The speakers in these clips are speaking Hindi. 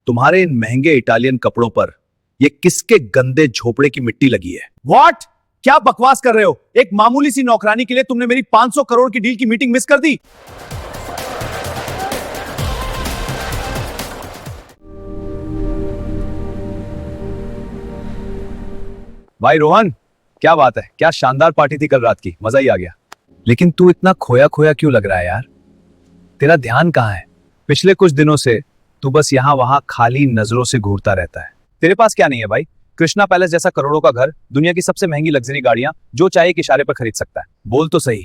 तुम्हारे इन महंगे इटालियन कपड़ों पर ये किसके गंदे झोपड़े की मिट्टी लगी है? व्हाट? क्या बकवास कर रहे हो? एक मामूली सी नौकरानी के लिए तुमने मेरी 500 करोड़ की डील की मीटिंग मिस कर दी। भाई रोहन, क्या बात है? क्या शानदार पार्टी थी कल रात की, मजा ही आ गया। लेकिन तू इतना खोया खोया क्यों लग रहा है यार? तेरा ध्यान कहाँ है? पिछले कुछ दिनों से तू बस यहाँ वहां खाली नजरों से घूरता रहता है। तेरे पास क्या नहीं है भाई? कृष्णा पैलेस जैसा करोड़ों का घर, दुनिया की सबसे महंगी लग्जरी गाड़ियां, जो चाहे एक इशारे पर खरीद सकता है। बोल तो सही,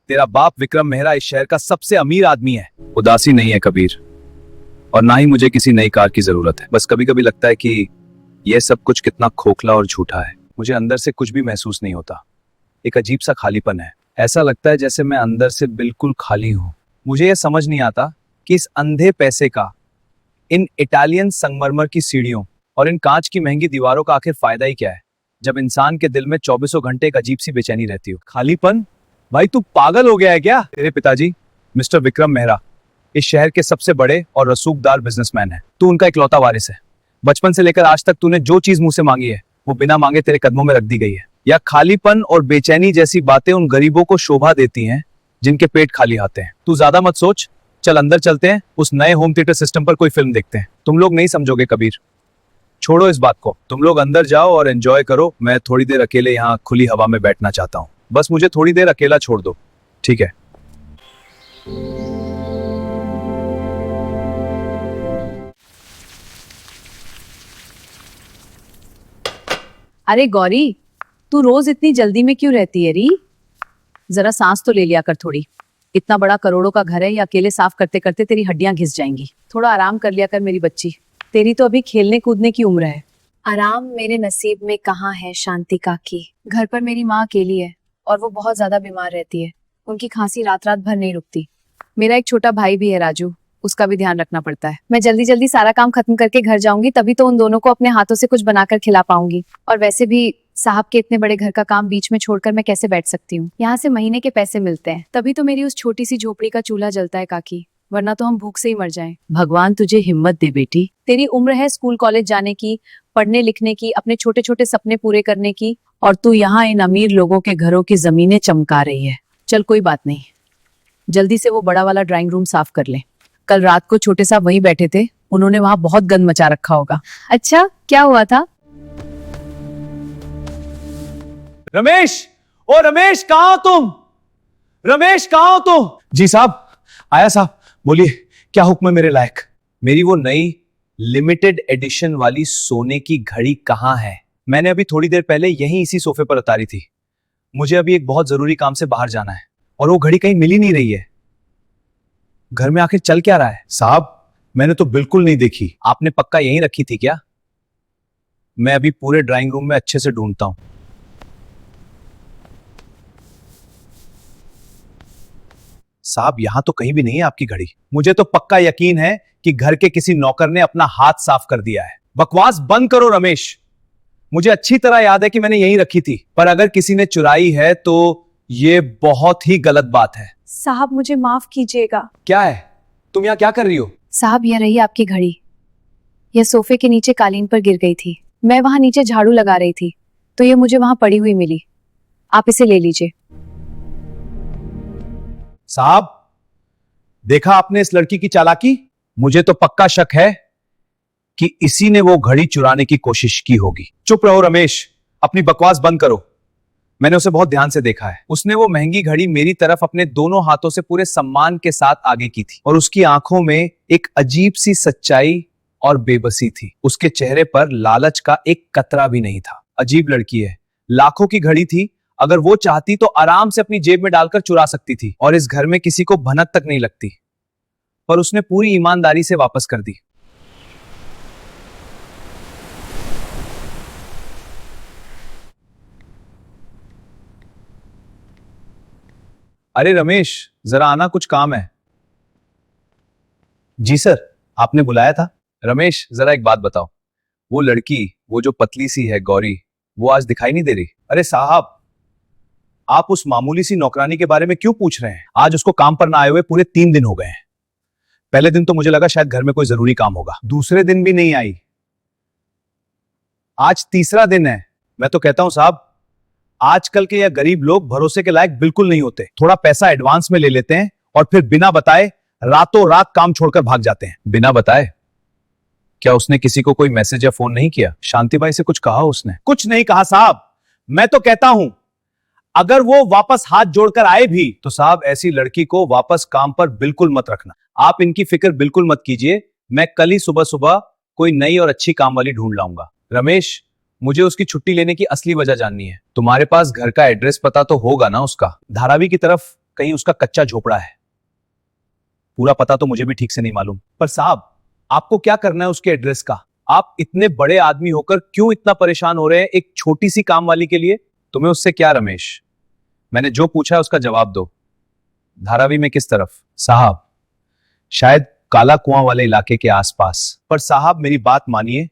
तेरा बाप विक्रम मेहरा इस शहर का सबसे अमीर आदमी है। उदासी नहीं है कबीर, और ना ही मुझे किसी नई कार की जरूरत है। बस कभी कभी लगता है कि यह सब कुछ कितना खोखला और झूठा है। मुझे अंदर से कुछ भी महसूस नहीं होता। एक अजीब सा खालीपन है। ऐसा लगता है जैसे मैं अंदर से बिल्कुल खाली हूं। मुझे यह समझ नहीं आता कि इस अंधे पैसे का, इन इटालियन संगमरमर की सीढ़ियों और इन कांच की महंगी दीवारों का आखिर फायदा ही क्या है, जब इंसान के दिल में चौबीसों घंटे एक अजीब सी बेचैनी रहती हो। खालीपन? भाई तू पागल हो गया है क्या? तेरे पिताजी मिस्टर विक्रम मेहरा इस शहर के सबसे बड़े और रसूखदार बिजनेसमैन है। तू उनका इकलौता वारिस है। बचपन से लेकर आज तक तूने जो चीज मुंह से मांगी है वो बिना मांगे तेरे कदमों में रख दी गई है। या खालीपन और बेचैनी जैसी बातें उन गरीबों को शोभा देती हैं जिनके पेट खाली आते हैं। तू ज्यादा मत सोच, चल अंदर चलते हैं, उस नए होम थिएटर सिस्टम पर कोई फिल्म देखते हैं। तुम लोग नहीं समझोगे कबीर। छोड़ो इस बात को, तुम लोग अंदर जाओ और एंजॉय करो। मैं थोड़ी देर अकेले यहाँ खुली हवा में बैठना चाहता हूँ। बस मुझे थोड़ी देर अकेला छोड़ दो, ठीक है? अरे गौरी, तू रोज इतनी जल्दी में क्यों रहती है री? जरा सांस तो ले लिया कर थोड़ी। इतना बड़ा करोड़ों का घर है, ये अकेले साफ करते करते तेरी हड्डियां घिस जाएंगी। थोड़ा आराम कर लिया कर मेरी बच्ची। तेरी तो अभी खेलने कूदने की उम्र है। आराम मेरे नसीब में कहाँ है शांति काकी। घर पर मेरी माँ अकेली है और वो बहुत ज्यादा बीमार रहती है। उनकी खांसी रात रात भर नहीं रुकती। मेरा एक छोटा भाई भी है राजू, उसका भी ध्यान रखना पड़ता है। मैं जल्दी जल्दी सारा काम खत्म करके घर जाऊंगी, तभी तो उन दोनों को अपने हाथों से कुछ बनाकर खिला पाऊंगी। और वैसे भी साहब के इतने बड़े घर का काम बीच में छोड़कर मैं कैसे बैठ सकती हूँ? यहाँ से महीने के पैसे मिलते हैं, तभी तो मेरी उस छोटी सी झोपड़ी का चूल्हा जलता है काकी, वरना तो हम भूख से ही मर जाएं। भगवान तुझे हिम्मत दे बेटी। तेरी उम्र है स्कूल कॉलेज जाने की, पढ़ने लिखने की, अपने छोटे छोटे सपने पूरे करने की, और तू यहाँ इन अमीर लोगों के घरों की जमीनें चमका रही है। चल कोई बात नहीं, जल्दी से वो बड़ा वाला ड्राइंग रूम साफ कर ले। कल रात को छोटे साहब वहीं बैठे थे, उन्होंने वहां बहुत गंद मचा रखा होगा। अच्छा, क्या हुआ था? रमेश! ओ रमेश, कहाँ हो तुम? रमेश कहाँ हो तुम? जी साहब, आया साहब। बोलिए, क्या हुक्म है मेरे लायक? मेरी वो नई लिमिटेड एडिशन वाली सोने की घड़ी कहाँ है? मैंने अभी थोड़ी देर पहले यहीं इसी सोफे पर उतारी थी। मुझे अभी एक बहुत जरूरी काम से बाहर जाना है और वो घड़ी कहीं मिल ही नहीं रही है। घर में आखिर चल क्या रहा है? साहब, मैंने तो बिल्कुल नहीं देखी। आपने पक्का यहीं रखी थी क्या? मैं अभी पूरे ड्राइंग रूम में अच्छे से ढूंढता हूं। साहब, यहां तो कहीं भी नहीं है आपकी घड़ी। मुझे तो पक्का यकीन है कि घर के किसी नौकर ने अपना हाथ साफ कर दिया है। बकवास बंद करो रमेश। मुझे अच्छी तरह याद है कि मैंने यहीं रखी थी, पर अगर किसी ने चुराई है तो ये बहुत ही गलत बात है। साहब मुझे माफ कीजिएगा। क्या है? तुम यहाँ क्या कर रही हो? साहब, यह रही आपकी घड़ी। यह सोफे के नीचे कालीन पर गिर गई थी। मैं वहां नीचे झाड़ू लगा रही थी तो यह मुझे वहां पड़ी हुई मिली। आप इसे ले लीजिए। साहब, देखा आपने इस लड़की की चालाकी? मुझे तो पक्का शक है कि इसी ने वो घड़ी चुराने की कोशिश की होगी। चुप रहो रमेश, अपनी बकवास बंद करो। मैंने उसे बहुत ध्यान से देखा है। उसने वो महंगी घड़ी मेरी तरफ अपने दोनों हाथों से पूरे सम्मान के साथ आगे की थी, और उसकी आंखों में एक अजीब सी सच्चाई और बेबसी थी। उसके चेहरे पर लालच का एक कतरा भी नहीं था। अजीब लड़की है। लाखों की घड़ी थी, अगर वो चाहती तो आराम से अपनी जेब में डालकर चुरा सकती थी और इस घर में किसी को भनक तक नहीं लगती, पर उसने पूरी ईमानदारी से वापस कर दी। अरे रमेश, जरा आना, कुछ काम है। जी सर, आपने बुलाया था? रमेश, जरा एक बात बताओ, वो लड़की, वो जो पतली सी है गौरी, वो आज दिखाई नहीं दे रही। अरे साहब, आप उस मामूली सी नौकरानी के बारे में क्यों पूछ रहे हैं? आज उसको काम पर ना आए हुए पूरे 3 दिन हो गए हैं। पहले दिन तो मुझे लगा शायद घर में कोई जरूरी काम होगा, दूसरे दिन भी नहीं आई, आज तीसरा दिन है। मैं तो कहता हूं साहब, आजकल के यह गरीब लोग भरोसे के लायक बिल्कुल नहीं होते। थोड़ा पैसा एडवांस में ले लेते हैं और फिर बिना बताए रातों रात काम छोड़कर भाग जाते हैं। बिना बताए? क्या उसने किसी को कोई मैसेज या फोन नहीं किया? शांतिबाई से कुछ कहा उसने? कुछ नहीं कहा साहब। मैं तो कहता हूं अगर वो वापस हाथ जोड़कर आए भी तो साहब ऐसी लड़की को वापस काम पर बिल्कुल मत रखना। आप इनकी फिक्र बिल्कुल मत कीजिए, मैं कल ही सुबह सुबह कोई नई और अच्छी काम वाली ढूंढ लाऊंगा। रमेश, मुझे उसकी छुट्टी लेने की असली वजह जाननी है। तुम्हारे पास घर का एड्रेस पता तो होगा ना उसका? धारावी की तरफ कहीं उसका कच्चा झोपड़ा है। पूरा पता तो मुझे भी ठीक से नहीं मालूम, पर साहब आपको क्या करना है उसके एड्रेस का? आप इतने बड़े आदमी होकर क्यों इतना परेशान हो रहे हैं एक छोटी सी काम वाली के लिए? तुम्हें उससे क्या रमेश? मैंने जो पूछा है उसका जवाब दो। धारावी में किस तरफ? साहब शायद काला कुआं वाले इलाके के आसपास। पर साहब मेरी बात मानिए,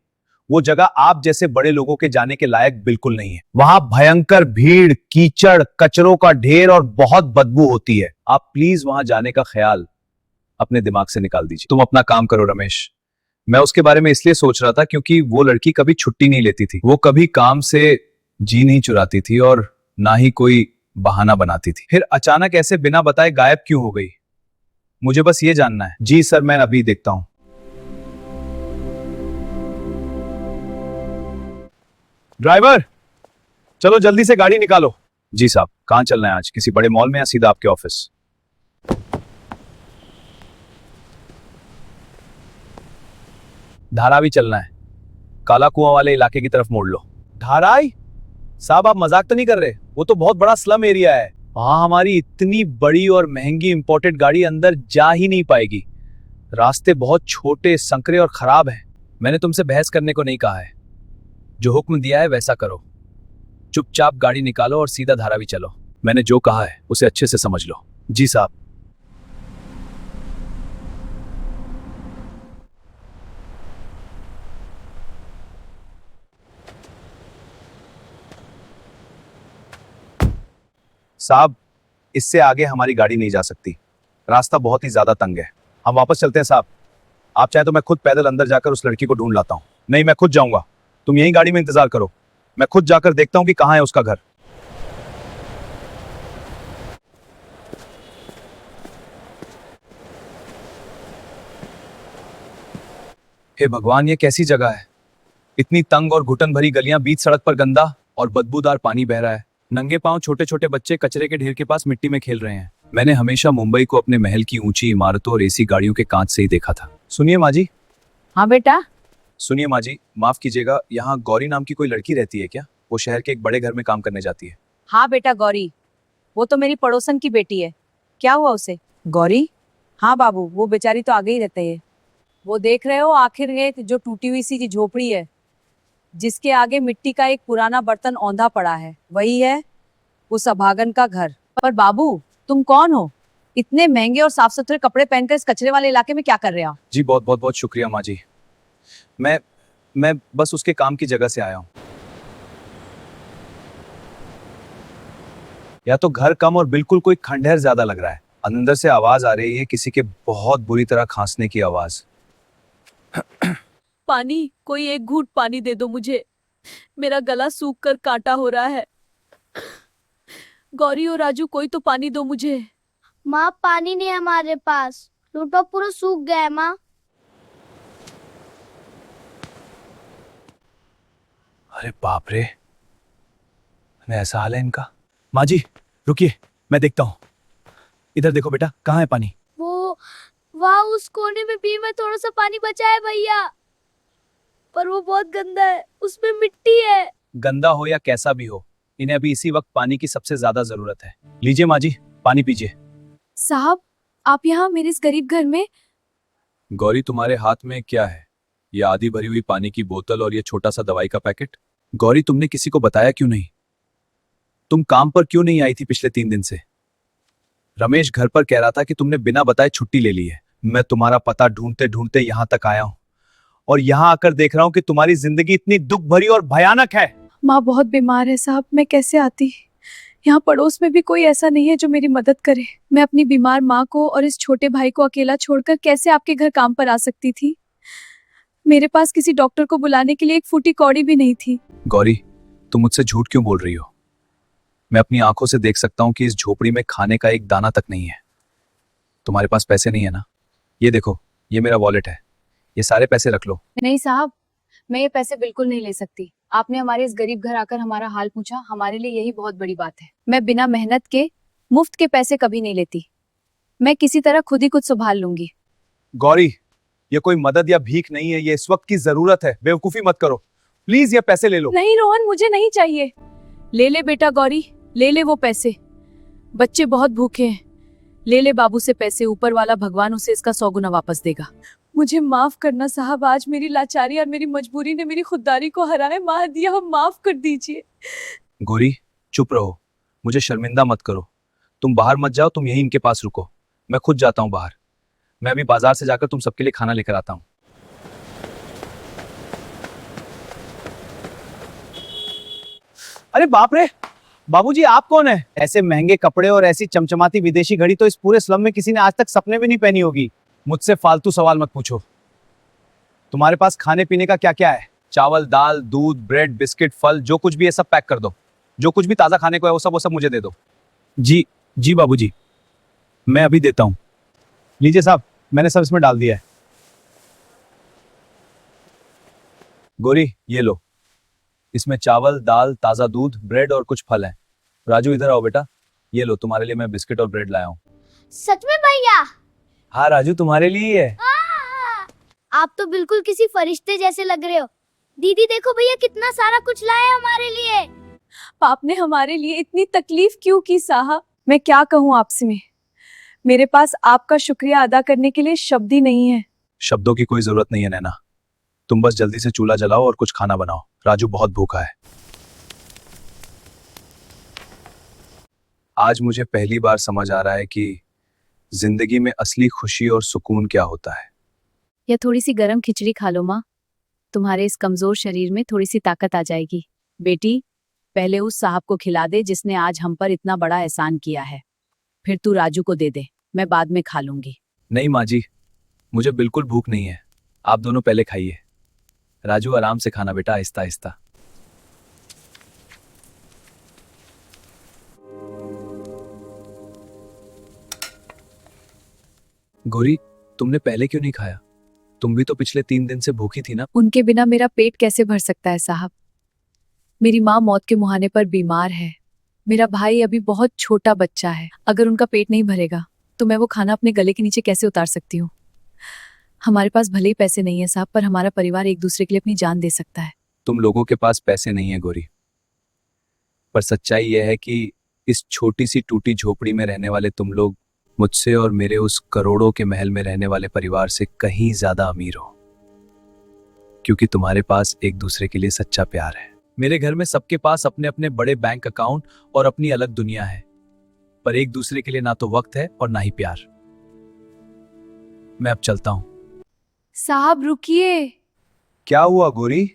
वो जगह आप जैसे बड़े लोगों के जाने के लायक बिल्कुल नहीं है। वहां भयंकर भीड़, कीचड़, कचरों का ढेर और बहुत बदबू होती है। आप प्लीज वहां जाने का ख्याल अपने दिमाग से निकाल दीजिए। तुम अपना काम करो रमेश। मैं उसके बारे में इसलिए सोच रहा था क्योंकि वो लड़की कभी छुट्टी नहीं लेती थी, वो कभी काम से जी नहीं चुराती थी और ना ही कोई बहाना बनाती थी। फिर अचानक ऐसे बिना बताए गायब क्यों हो गई? मुझे बस ये जानना है। जी सर, मैं अभी देखता हूं। ड्राइवर, चलो जल्दी से गाड़ी निकालो। जी साहब, कहां चलना है आज? किसी बड़े मॉल में या सीधा आपके ऑफिस? धारावी चलना है, काला कुआं वाले इलाके की तरफ मोड़ लो। धाराई? साहब आप मजाक तो नहीं कर रहे? वो तो बहुत बड़ा स्लम एरिया है, वहां हमारी इतनी बड़ी और महंगी इंपोर्टेड गाड़ी अंदर जा ही नहीं पाएगी। रास्ते बहुत छोटे, संकरे और खराब हैं। मैंने तुमसे बहस करने को नहीं कहा है, जो हुक्म दिया है वैसा करो। चुपचाप गाड़ी निकालो और सीधा धारावी चलो। मैंने जो कहा है उसे अच्छे से समझ लो। जी साहब। साहब इससे आगे हमारी गाड़ी नहीं जा सकती, रास्ता बहुत ही ज्यादा तंग है। हम वापस चलते हैं साहब। आप चाहे तो मैं खुद पैदल अंदर जाकर उस लड़की को ढूंढ लाता हूं। नहीं, मैं खुद जाऊंगा, तुम यही गाड़ी में इंतजार करो। मैं खुद जाकर देखता हूं कि कहां है उसका घर। हे भगवान, ये कैसी जगह है? इतनी तंग और घुटन भरी गलियां, बीच सड़क पर गंदा और बदबूदार पानी बह रहा है। नंगे पांव छोटे छोटे बच्चे कचरे के ढेर के पास मिट्टी में खेल रहे हैं। मैंने हमेशा मुंबई को अपने महल की ऊंची इमारतों और एसी गाड़ियों के कांच से ही देखा था। सुनिए माँ जी। हाँ बेटा। सुनिए माँ जी, माफ कीजिएगा, यहाँ गौरी नाम की कोई लड़की रहती है क्या? वो शहर के एक बड़े घर में काम करने जाती है। हाँ बेटा, गौरी, वो तो मेरी पड़ोसन की बेटी है। क्या हुआ उसे? गौरी? हाँ बाबू, वो बेचारी तो आगे ही रहते हैं। वो देख रहे हो आखिर ये जो टूटी हुई सी झोपड़ी है, जिसके आगे मिट्टी का एक पुराना बर्तन औंधा पड़ा है, वही है उस अभागन का घर। पर बाबू, तुम कौन हो? इतने महंगे और साफ सुथरे कपड़े पहनकर इस कचरे वाले इलाके में क्या कर रहे हो? जी बहुत बहुत बहुत शुक्रिया माँ जी। मैं बस उसके काम की जगह से आया हूँ। या तो घर कम और बिल्कुल कोई खंडहर ज्यादा लग रहा है। अंदर से आवाज आ रही है किसी के बहुत बुरी तरह खांसने की आवाज। पानी, कोई एक घूंट पानी दे दो मुझे, मेरा गला सूख कर कांटा हो रहा है। गौरी और राजू, कोई तो पानी दो मुझे। माँ, पानी नहीं है हमारे पास, लूटो पूरा सूख गया है माँ। अरे बाप रे, ऐसा हाल है इनका। माँ जी रुकिए, मैं देखता हूँ। इधर देखो बेटा, कहाँ है पानी? वो वहाँ उस कोने में भी में थोड़ा सा पानी बचा है भैया, पर वो बहुत गंदा है, उसमें मिट्टी है। गंदा हो या कैसा भी हो, इन्हें अभी इसी वक्त पानी की सबसे ज्यादा जरूरत है। लीजिए माँ जी, पानी पीजिए। साहब, आप यहाँ मेरे इस गरीब घर में? गौरी, तुम्हारे हाथ में क्या है? ये आधी भरी हुई पानी की बोतल और ये छोटा सा दवाई का पैकेट। गौरी, तुमने किसी को बताया क्यों नहीं? तुम काम पर क्यों नहीं आई थी पिछले 3 दिन से? रमेश घर पर कह रहा था कि तुमने बिना बताए छुट्टी ले ली है। मैं तुम्हारा पता ढूंढते ढूंढते यहां तक आया हूं और यहां आकर देख रहा हूं कि तुम्हारी जिंदगी इतनी दुख भरी और भयानक है। माँ बहुत बीमार है साहब, मैं कैसे आती? यहाँ पड़ोस में भी कोई ऐसा नहीं है जो मेरी मदद करे। मैं अपनी बीमार माँ को और इस छोटे भाई को अकेला छोड़कर कैसे आपके घर काम पर आ सकती थी। मेरे पास किसी डॉक्टर को बुलाने के लिए एक फूटी कौड़ी भी नहीं थी। गौरी, तुम मुझसे झूठ क्यों बोल रही हो? मैं अपनी आंखों से देख सकता हूँ कि इस झोपड़ी में खाने का एक दाना तक नहीं है। तुम्हारे पास पैसे नहीं है ना? ये देखो, ये मेरा वॉलेट है, ये सारे पैसे रख लो। नहीं साहब, मैं ये पैसे बिल्कुल नहीं ले सकती। आपने हमारे इस गरीब घर आकर हमारा हाल पूछा, हमारे लिए यही बहुत बड़ी बात है। मैं बिना मेहनत के मुफ्त के पैसे कभी नहीं लेती। मैं किसी तरह खुद ही कुछ संभाल लूंगी। गौरी, ये कोई मदद या भीख नहीं है, ये इस वक्त की जरूरत है। बेवकूफी मत करो, प्लीज ये पैसे ले लो। नहीं रोहन, मुझे नहीं चाहिए। ले ले बेटा गौरी, ले ले वो पैसे। बच्चे बहुत भूखे हैं। ले ले बाबू से पैसे, ऊपर वाला भगवान उसे इसका 100 गुना वापस देगा। मुझे माफ करना साहब, आज मेरी लाचारी और मेरी मजबूरी ने मेरी खुददारी को हराए मार दिया। हम माफ कर दीजिए। गौरी, चुप रहो, मुझे शर्मिंदा मत करो। तुम बाहर मत जाओ, तुम यहीं इनके पास रुको, मैं खुद जाता हूँ बाहर। मैं अभी बाजार से जाकर तुम सबके लिए खाना लेकर आता हूँ। अरे बाप रे, बाबूजी आप कौन है? ऐसे महंगे कपड़े और ऐसी चमचमाती विदेशी घड़ी तो इस पूरे स्लम में किसी ने आज तक सपने में नहीं पहनी होगी। मुझसे फालतू सवाल मत पूछो। तुम्हारे पास खाने पीने का क्या क्या है? चावल, दाल, दूध, ब्रेड, बिस्किट, फल, जो कुछ भी है सब पैक कर दो। जो कुछ भी ताजा खाने को है वो सब मुझे दे दो। जी जी बाबूजी, मैं अभी देता हूँ। लीजिए साहब, मैंने सब इसमें डाल दिया है। गोरी, ये लो, इसमें चावल, दाल, ताजा दूध, ब्रेड और कुछ फल हैं। राजू इधर आओ बेटा, ये लो तुम्हारे लिए मैं बिस्किट और ब्रेड लाया हूँ। सच में भैया? हाँ राजू, तुम्हारे लिए ही है। आप तो बिल्कुल किसी फरिश्ते जैसे लग रहे हो। दीदी देखो भैया कितना सारा कुछ लाया हमारे लिए। आपने हमारे लिए इतनी तकलीफ क्यों की साहब? मैं क्या कहूँ आपसे में। मेरे पास आपका शुक्रिया अदा करने के लिए शब्द ही नहीं है। शब्दों की कोई जरूरत नहीं है नैना, तुम बस जल्दी से चूल्हा जलाओ और कुछ खाना बनाओ। राजू बहुत भूखा है। आज मुझे पहली बार समझ आ रहा है कि जिंदगी में असली खुशी और सुकून क्या होता है। या थोड़ी सी गरम खिचड़ी खा लो माँ, तुम्हारे इस कमजोर शरीर में थोड़ी सी ताकत आ जाएगी। बेटी, पहले उस साहब को खिला दे जिसने आज हम पर इतना बड़ा एहसान किया है, फिर तू राजू को दे दे, मैं बाद में खा लूंगी। नहीं माँ जी, मुझे बिल्कुल भूख नहीं है, आप दोनों पहले खाइए। राजू आराम से खाना बेटा, आहिस्ता आहिस्ता। गौरी, तुमने पहले क्यों नहीं खाया? तुम भी तो पिछले 3 दिन से भूखी थी ना। उनके बिना मेरा पेट कैसे भर सकता है साहब? मेरी माँ मौत के मुहाने पर बीमार है। मेरा भाई अभी बहुत छोटा बच्चा है। अगर उनका पेट नहीं भरेगा तो मैं वो खाना अपने गले के नीचे कैसे उतार सकती हूँ? हमारे पास भले ही पैसे नहीं है साहब, पर हमारा परिवार एक दूसरे के लिए अपनी जान दे सकता है। तुम लोगों के पास पैसे नहीं है गौरी, पर सच्चाई यह है कि इस छोटी सी टूटी झोपड़ी में रहने वाले तुम लोग मुझसे और मेरे उस करोड़ों के महल में रहने वाले परिवार से कहीं ज्यादा अमीर हो, क्योंकि तुम्हारे पास एक दूसरे के लिए सच्चा प्यार है। मेरे घर में सबके पास अपने अपने बड़े बैंक अकाउंट और अपनी अलग दुनिया है, पर एक दूसरे के लिए ना तो वक्त है और ना ही प्यार। मैं अब चलता हूं। साहब रुकिए। क्या हुआ गौरी?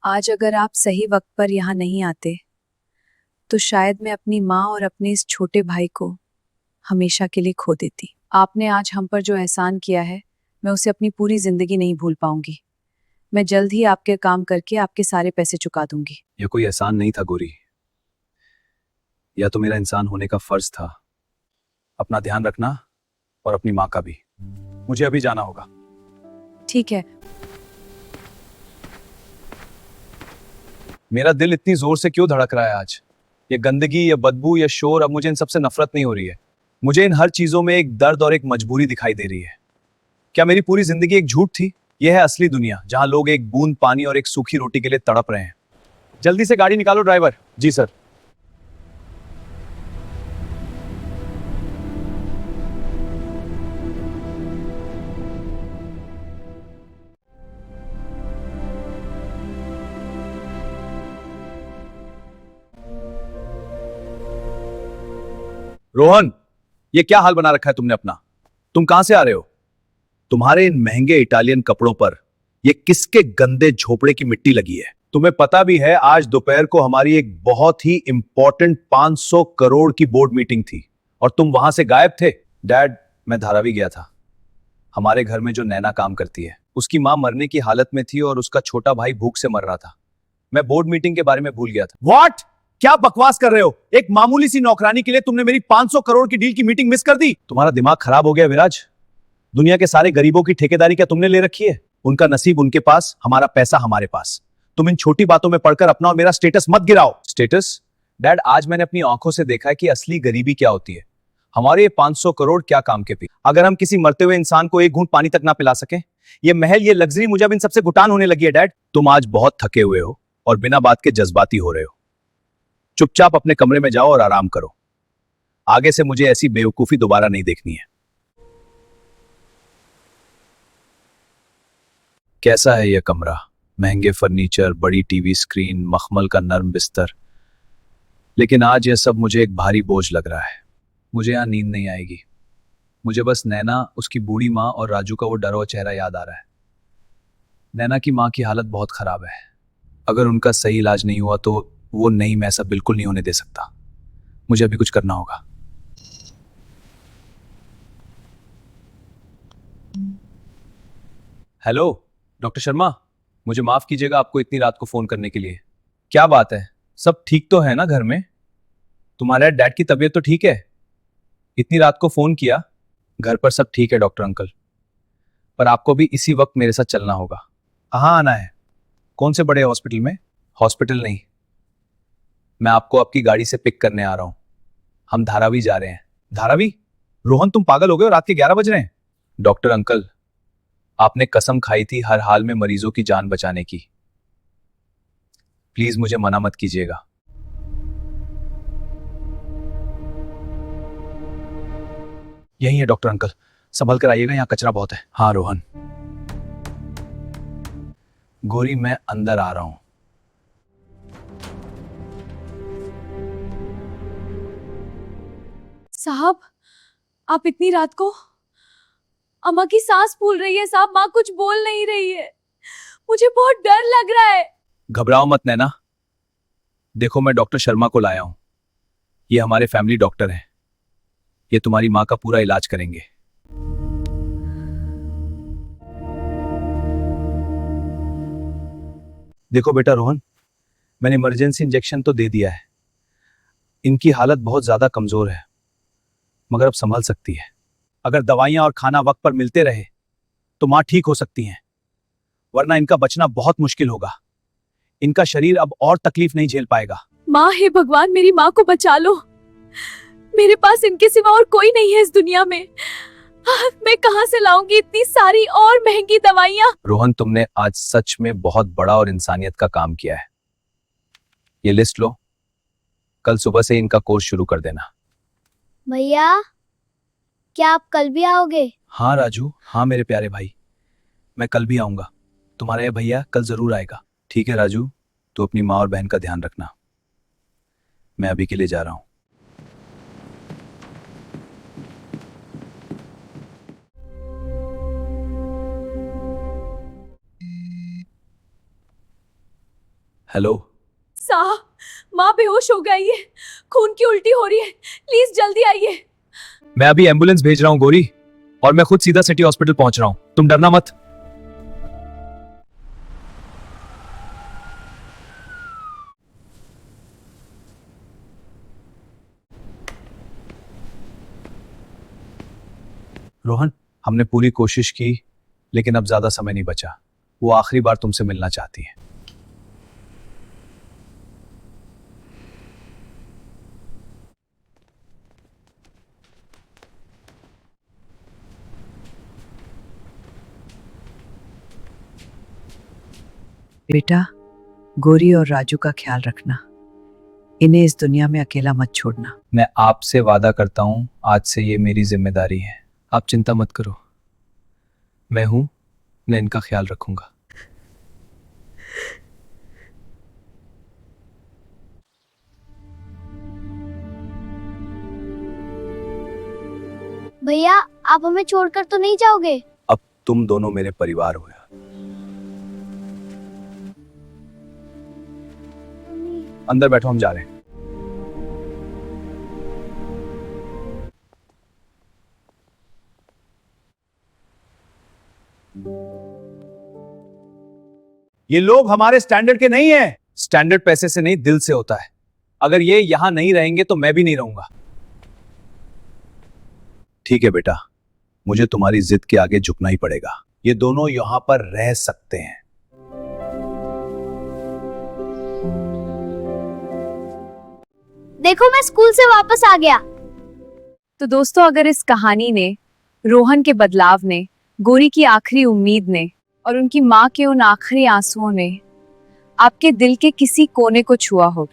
आज अगर आप सही वक्त पर यहाँ नहीं आते तो शायद मैं अपनी माँ और अपने इस छोटे भाई को हमेशा के लिए खो देती। आपने आज हम पर जो एहसान किया है, मैं उसे अपनी पूरी जिंदगी नहीं भूल पाऊंगी। मैं जल्द ही आपके काम करके आपके सारे पैसे चुका दूंगी। यह कोई एहसान नहीं था गौरी, या तो मेरा इंसान होने का फर्ज था। अपना ध्यान रखना और अपनी माँ का भी। मुझे अभी जाना होगा। ठीक है। मेरा दिल इतनी जोर से क्यों धड़क रहा है आज? ये गंदगी या बदबू या शोर, अब मुझे इन सबसे नफरत नहीं हो रही है। मुझे इन हर चीजों में एक दर्द और एक मजबूरी दिखाई दे रही है। क्या मेरी पूरी जिंदगी एक झूठ थी? यह है असली दुनिया, जहां लोग एक बूंद पानी और एक सूखी रोटी के लिए तड़प रहे हैं। जल्दी से गाड़ी निकालो ड्राइवर। जी सर। रोहन, ये क्या हाल बना रखा है तुमने अपना? तुम कहां से आ रहे हो? तुम्हारे इन महंगे इटालियन कपड़ों पर ये किसके गंदे झोपड़े की मिट्टी लगी है? तुम्हें पता भी है आज दोपहर को हमारी एक बहुत ही इंपॉर्टेंट 500 करोड़ की बोर्ड मीटिंग थी और तुम वहां से गायब थे। डैड, मैं धारावी गया था। हमारे घर में जो नैना काम करती है उसकी मां मरने की हालत में थी और उसका छोटा भाई भूख से मर रहा था। मैं बोर्ड मीटिंग के बारे में भूल गया था। व्हाट? क्या बकवास कर रहे हो? एक मामूली सी नौकरानी के लिए तुमने मेरी 500 करोड़ की डील की मीटिंग मिस कर दी। तुम्हारा दिमाग खराब हो गया विराज। दुनिया के सारे गरीबों की ठेकेदारी क्या तुमने ले रखी है? उनका नसीब उनके पास, हमारा पैसा हमारे पास। तुम इन छोटी बातों में पढ़कर अपना और मेरा स्टेटस मत गिराओ। स्टेटस? डैड, आज मैंने अपनी आंखों से देखा है कि असली गरीबी क्या होती है। हमारे ये 500 करोड़ क्या काम के पी? अगर हम किसी मरते हुए इंसान को एक घूंट पानी तक ना पिला सके, ये महल, ये लग्जरी, मुझे अब इन सबसे घुटान होने लगी है। डैड, तुम आज बहुत थके हुए हो और बिना बात के जज्बाती हो रहे हो। चुपचाप अपने कमरे में जाओ और आराम करो। आगे से मुझे ऐसी बेवकूफी दोबारा नहीं देखनी है। कैसा है यह कमरा? महंगे फर्नीचर, बड़ी टीवी स्क्रीन, मखमल का नर्म बिस्तर। लेकिन आज यह सब मुझे एक भारी बोझ लग रहा है। मुझे यहां नींद नहीं आएगी। मुझे बस नैना, उसकी बूढ़ी माँ और राजू का वो डरा हुआ चेहरा याद आ रहा है। नैना की माँ की हालत बहुत खराब है। अगर उनका सही इलाज नहीं हुआ तो वो नहीं, मैं ऐसा बिल्कुल नहीं होने दे सकता। मुझे अभी कुछ करना होगा। हेलो डॉक्टर शर्मा, मुझे माफ कीजिएगा आपको इतनी रात को फोन करने के लिए। क्या बात है, सब ठीक तो है ना घर में? तुम्हारे डैड की तबीयत तो ठीक है? इतनी रात को फोन किया। घर पर सब ठीक है डॉक्टर अंकल, पर आपको भी इसी वक्त मेरे साथ चलना होगा। कहाँ आना है? कौन से बड़े हॉस्पिटल में? हॉस्पिटल नहीं, मैं आपको आपकी गाड़ी से पिक करने आ रहा हूं। हम धारावी जा रहे हैं। धारावी? रोहन, तुम पागल हो गए हो? रात के 11 बज रहे हैं। डॉक्टर अंकल, आपने कसम खाई थी हर हाल में मरीजों की जान बचाने की। प्लीज मुझे मना मत कीजिएगा। यही है डॉक्टर अंकल, संभल कर आइएगा, यहां कचरा बहुत है। हाँ रोहन। गोरी, मैं अंदर आ रहा हूं। साहब, आप इतनी रात को? अम्मा की सांस फूल रही है साहब, माँ कुछ बोल नहीं रही है। मुझे बहुत डर लग रहा है। घबराओ मत नैना। देखो, मैं डॉक्टर शर्मा को लाया हूं। ये हमारे फैमिली डॉक्टर हैं। ये तुम्हारी मां का पूरा इलाज करेंगे। देखो बेटा रोहन, मैंने इमरजेंसी इंजेक्शन तो दे दिया है। इनकी हालत बहुत ज्यादा कमजोर है, मगर अब संभल सकती है। अगर दवाइयां और खाना वक्त पर मिलते रहे तो मां ठीक हो सकती हैं, वरना इनका बचना बहुत मुश्किल होगा। इनका शरीर अब और तकलीफ नहीं झेल पाएगा। माँ, हे भगवान, मेरी माँ को बचा लो। मेरे पास इनके सिवा और कोई नहीं है इस दुनिया में। मैं कहाँ से लाऊंगी इतनी सारी और महंगी दवाइयाँ? रोहन, तुमने आज सच में बहुत बड़ा और इंसानियत का काम किया है। ये लिस्ट लो, कल सुबह से इनका कोर्स शुरू कर देना। भैया, क्या आप कल भी आओगे? हाँ राजू, हाँ मेरे प्यारे भाई, मैं कल भी आऊंगा। तुम्हारा ये भैया कल जरूर आएगा। ठीक है राजू, तू अपनी माँ और बहन का ध्यान रखना। मैं अभी के लिए जा रहा हूं। हेलो साहब, माँ बेहोश हो गई है, खून की उल्टी हो रही है, प्लीज जल्दी आइए। मैं अभी एम्बुलेंस भेज रहा हूं गोरी, और मैं खुद सीधा सिटी हॉस्पिटल पहुंच रहा हूं। तुम डरना मत। रोहन, हमने पूरी कोशिश की, लेकिन अब ज्यादा समय नहीं बचा। वो आखिरी बार तुमसे मिलना चाहती है। बेटा, गोरी और राजू का ख्याल रखना। इन्हें इस दुनिया में अकेला मत छोड़ना। मैं आपसे वादा करता हूं, आज से ये मेरी जिम्मेदारी है। आप चिंता मत करो, मैं हूं, मैं इनका ख्याल रखूंगा। भैया, आप हमें छोड़कर तो नहीं जाओगे? अब तुम दोनों मेरे परिवार हो यार। अंदर बैठो, हम जा रहे हैं। ये लोग हमारे स्टैंडर्ड के नहीं है। स्टैंडर्ड पैसे से नहीं, दिल से होता है। अगर ये यहां नहीं रहेंगे तो मैं भी नहीं रहूंगा। ठीक है बेटा, मुझे तुम्हारी जिद के आगे झुकना ही पड़ेगा। ये दोनों यहां पर रह सकते हैं। देखो मैं स्कूल से वापस आ गया। तो दोस्तों, अगर इस कहानी ने, रोहन के बदलाव ने, गोरी की आखिरी उम्मीद ने और उनकी माँ के उन आखिरी आंसुओं ने आपके दिल के किसी कोने को छुआ हो,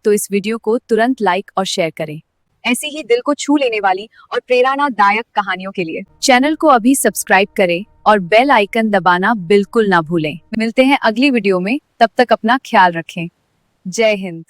तो इस वीडियो को तुरंत लाइक और शेयर करें। ऐसी ही दिल को छू लेने वाली और प्रेरणादायक कहानियों के लिए चैनल को अभी सब्सक्राइब करें और बेल आइकन दबाना बिल्कुल ना भूलें। मिलते हैं अगली वीडियो में, तब तक अपना ख्याल रखें। जय हिंद।